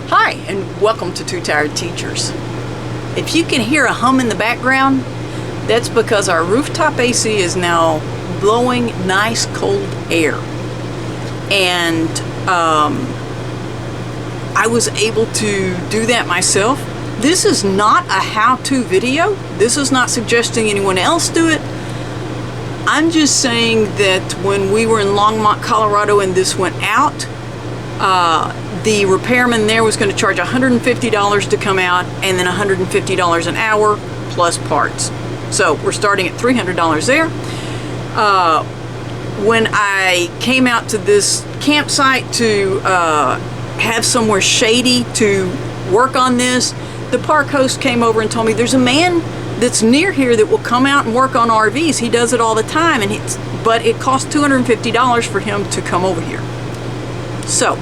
Hi, and welcome to Two Tired Teachers. If you can hear a hum in the background, that's because our rooftop AC is now blowing nice cold air. And I was able to do that myself. This is not a how-to video. This is not suggesting anyone else do it. I'm just saying that when we were in Longmont, Colorado, and this went out, the repairman there was going to charge $150 to come out and then $150 an hour plus parts. So we're starting at $300 there. When I came out to this campsite to have somewhere shady to work on this, the park host came over and told me there's a man that's near here that will come out and work on RVs. He does it all the time, and but it costs $250 for him to come over here. So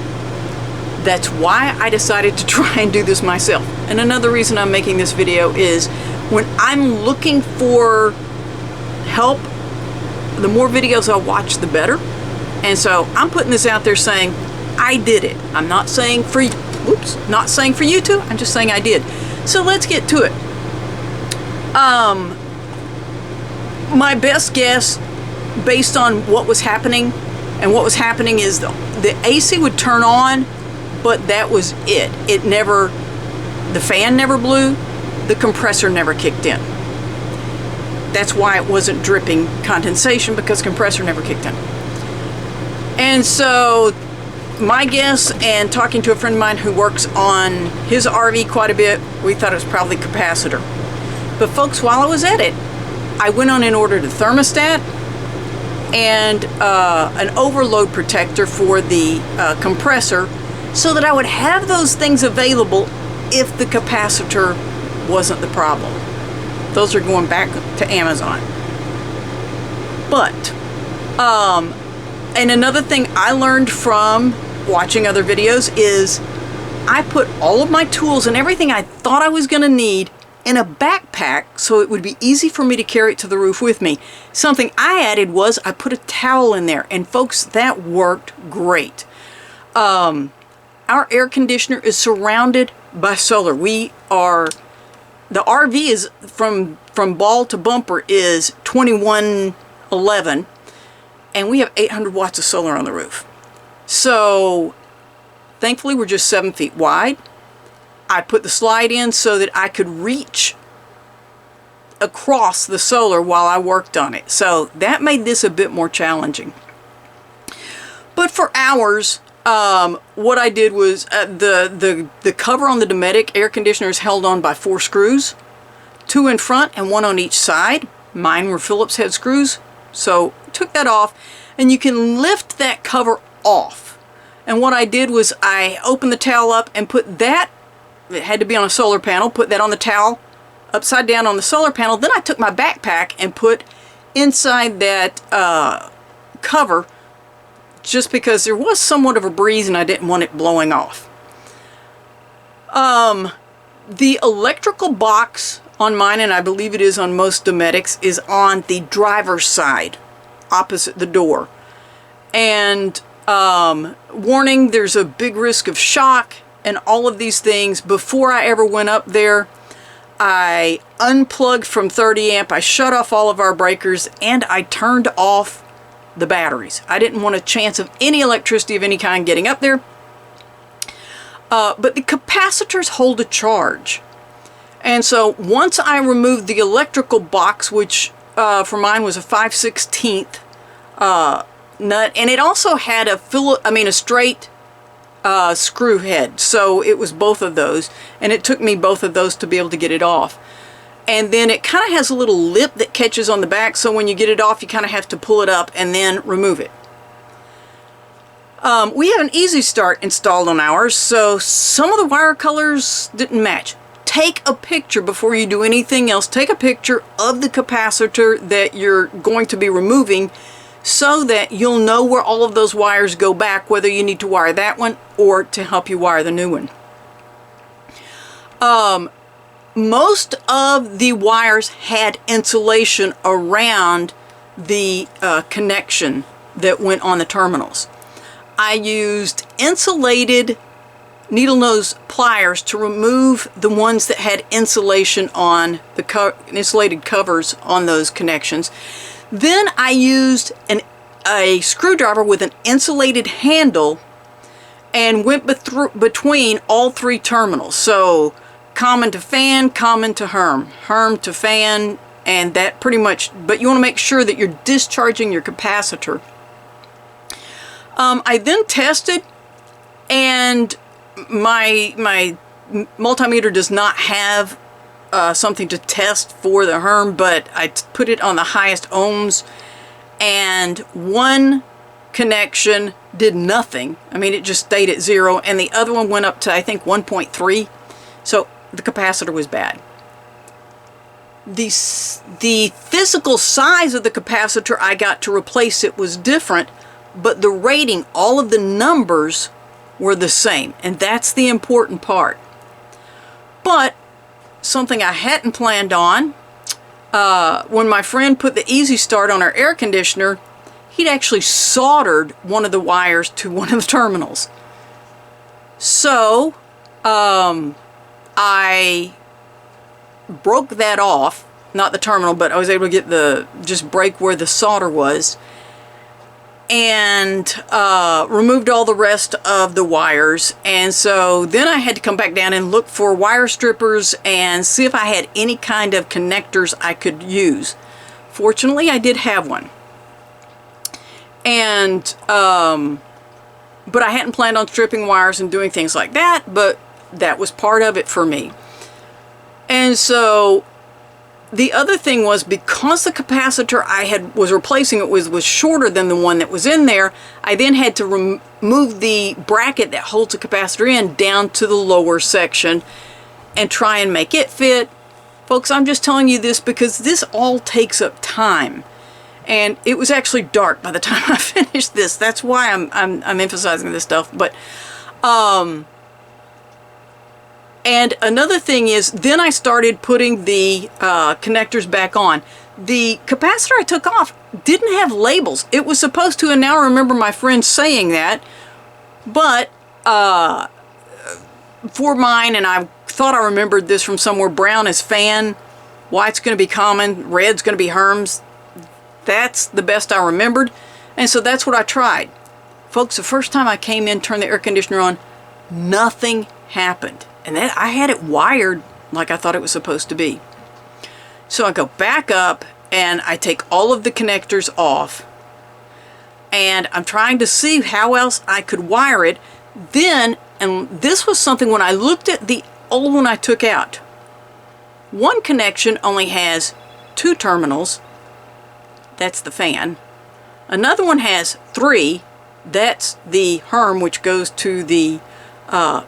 that's why I decided to try and do this myself. And another reason I'm making this video is when I'm looking for help, the more videos I watch, the better. And so I'm putting this out there saying I did it. I'm not saying for you, not saying for you to, I'm just saying I did. So let's get to it. My best guess, based on what was happening, and what was happening is the AC would turn on, but that was it. The fan never blew, the compressor never kicked in. That's why it wasn't dripping condensation, because compressor never kicked in. And so my guess, and talking to a friend of mine who works on his RV quite a bit, we thought it was probably capacitor. But folks, while I was at it, I went on and ordered a thermostat and an overload protector for the compressor, so that I would have those things available if the capacitor wasn't the problem. Those are going back to Amazon. But, and another thing I learned from watching other videos is I put all of my tools and everything I thought I was going to need in a backpack so it would be easy for me to carry it to the roof with me. Something I added was I put a towel in there, and folks, that worked great. Our air conditioner is surrounded by solar. The RV is from ball to bumper is 2111, and we have 800 watts of solar on the roof. So thankfully we're just 7 feet wide. I put the slide in so that I could reach across the solar while I worked on it. So that made this a bit more challenging. But for hours, what I did was the cover on the Dometic air conditioner is held on by 4 screws, 2 in front and 1 on each side. Mine were Phillips head screws, so took that off, and you can lift that cover off. And what I did was I opened the towel up and put that, it had to be on a solar panel, put that on the towel, upside down on the solar panel. Then I took my backpack and put inside that cover, just because there was somewhat of a breeze and I didn't want it blowing off. The electrical box on mine, and I believe it is on most Dometics, is on the driver's side, opposite the door. And warning, there's a big risk of shock and all of these things. Before I ever went up there, I unplugged from 30 amp, I shut off all of our breakers, and I turned off the batteries. I didn't want a chance of any electricity of any kind getting up there. But the capacitors hold a charge. And so once I removed the electrical box, which for mine was a 5/16 nut, and it also had a straight screw head. So it was both of those, and it took me both of those to be able to get it off. And then it kind of has a little lip that catches on the back, so when you get it off, you kind of have to pull it up and then remove it. We have an Easy Start installed on ours, so some of the wire colors didn't match. Take a picture before you do anything else. Take a picture of the capacitor that you're going to be removing, so that you'll know where all of those wires go back, whether you need to wire that one or to help you wire the new one. Most of the wires had insulation around the connection that went on the terminals. I used insulated needle nose pliers to remove the ones that had insulation on the insulated covers on those connections. Then I used a screwdriver with an insulated handle and went between all three terminals. So common to fan, common to Herm, Herm to fan, and that pretty much, but you want to make sure that you're discharging your capacitor. I then tested, and my multimeter does not have something to test for the Herm, but I put it on the highest ohms, and one connection did nothing. I mean, it just stayed at 0, and the other one went up to, I think, 1.3. So the capacitor was bad. The physical size of the capacitor I got to replace it was different, but the rating, all of the numbers were the same, and that's the important part. But something I hadn't planned on, when my friend put the Easy Start on our air conditioner, he'd actually soldered one of the wires to one of the terminals. So I broke that off, not the terminal, but I was able to get just break where the solder was, and removed all the rest of the wires. And so then I had to come back down and look for wire strippers and see if I had any kind of connectors I could use. Fortunately, I did have one. And but I hadn't planned on stripping wires and doing things like that, but that was part of it for me. And so the other thing was, because the capacitor I was replacing it was shorter than the one that was in there, I then had to remove the bracket that holds the capacitor in down to the lower section and try and make it fit. Folks, I'm just telling you this because this all takes up time. And it was actually dark by the time I finished this. That's why I'm emphasizing this stuff. But and another thing is, then I started putting the connectors back on. The capacitor I took off didn't have labels. It was supposed to, and now I remember my friend saying that. But for mine, and I thought I remembered this from somewhere, brown is fan, white's going to be common, red's going to be Herms. That's the best I remembered, and so that's what I tried. Folks, the first time I came in, turned the air conditioner on, nothing happened. And that I had it wired like I thought it was supposed to be. So I go back up and I take all of the connectors off, and I'm trying to see how else I could wire it. Then, and this was something when I looked at the old one I took out, one connection only has 2 terminals. That's the fan. Another one has 3. That's the Herm, which goes to the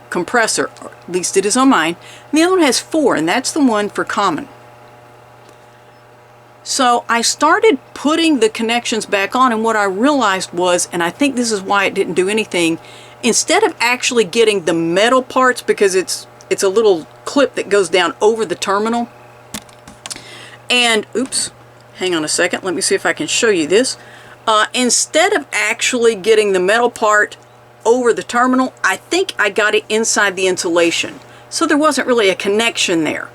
compressor, or at least it is on mine. And the other one has 4, and that's the one for common. So I started putting the connections back on, and what I realized was, and I think this is why it didn't do anything, instead of actually getting the metal parts, because it's a little clip that goes down over the terminal, and oops, hang on a second, let me see if I can show you this. Instead of actually getting the metal part over the terminal, I think I got it inside the insulation. So there wasn't really a connection there.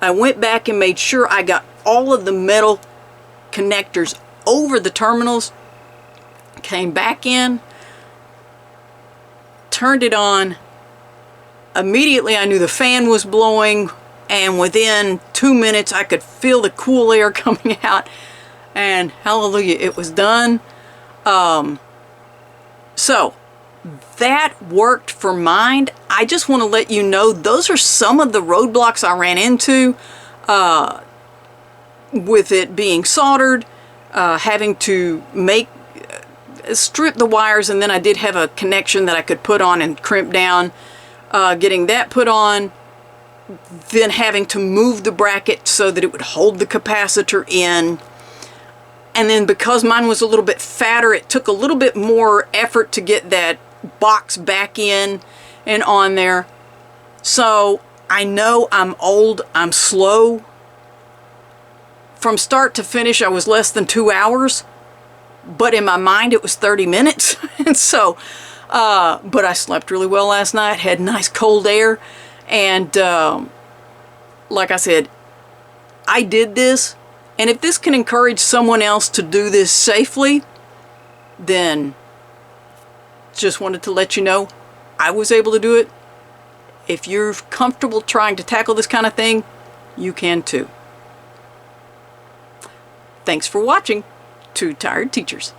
I went back and made sure I got all of the metal connectors over the terminals, came back in, turned it on. Immediately I knew the fan was blowing, and within 2 minutes I could feel the cool air coming out, and hallelujah, it was done. So that worked for mine. I just want to let you know those are some of the roadblocks I ran into with it being soldered, having to strip the wires, and then I did have a connection that I could put on and crimp down, getting that put on, then having to move the bracket so that it would hold the capacitor in. And then because mine was a little bit fatter, it took a little bit more effort to get that box back in and on there. So I know I'm old, I'm slow. From start to finish, I was less than 2 hours, but in my mind it was 30 minutes. And so But I slept really well last night, had nice cold air, and like I said, I did this, and if this can encourage someone else to do this safely, then just wanted to let you know I was able to do it. If you're comfortable trying to tackle this kind of thing, you can too. Thanks for watching Two Tired Teachers.